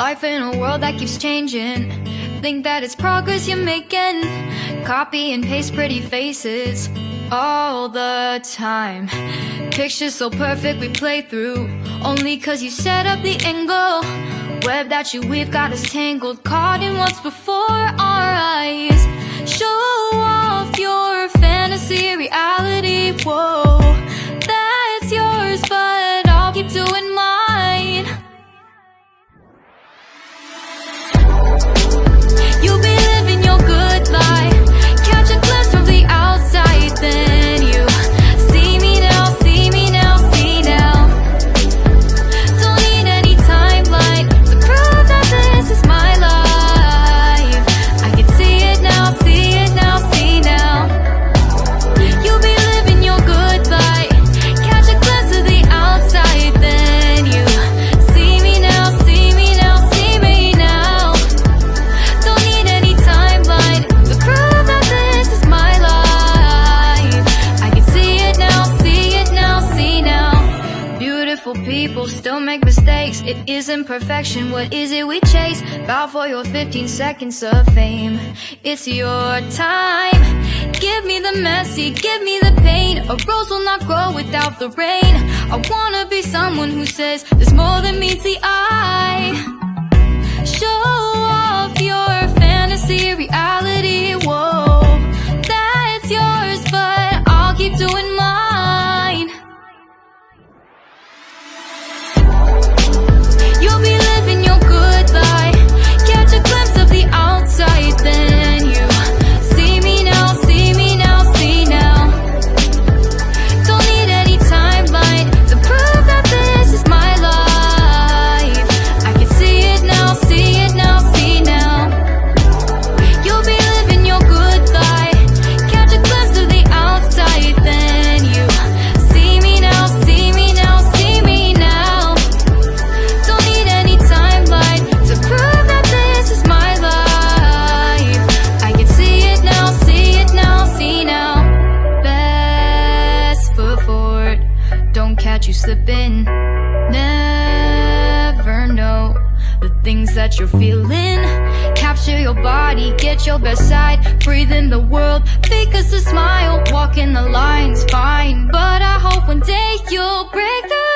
Life in a world that keeps changing. Think that it's progress you're making. Copy and paste pretty faces all the time. Pictures so perfect we play through, only cause you set up the angle. Web that you weave got us tangled, caught in what's before our eyes. Show off your fantasy reality, whoa, that's yours, but I'll keep doing mine. You'll be living your good life, catch a glimpse from the outside, then you see me now, see me now, see now. Don't need any timeline to prove that this is my life. I can see it now, see it now, see now. You'll be living your good life, catch a glimpse of the outside, then you see me now, see me now, see me now. Don't need any timeline to prove that this is my life. I can see it now, see it now, see now. Beautiful people still make mistakes. It isn't perfection, what is it we chase? Bow for your 15 seconds of fame. It's your time. Give me the messy, give me the pain. A rose will not grow without the rain. I wanna be someone who says there's more than meets the eye. Show off your fantasy reality, whoa, that's yours, but I'll keep doing mine. You'll be living your good life, catch a glimpse of the outside, then you see me now, see me now, see now. Don't need any timeline to prove that this is my life. I can see it now, see it now, see now. You'll be living your good life, catch a glimpse of the outside, then you see me now, see me now, see me now. Don't need any timeline to prove that this is my life. I can see it now, see it now, see now. Best foot forward, don't catch you slipping. Never know the things that you're feeling. Capture your body, get your best side. Breathe in the world, fake us a smile. Walking the lines, fine, but I hope one day you'll break through.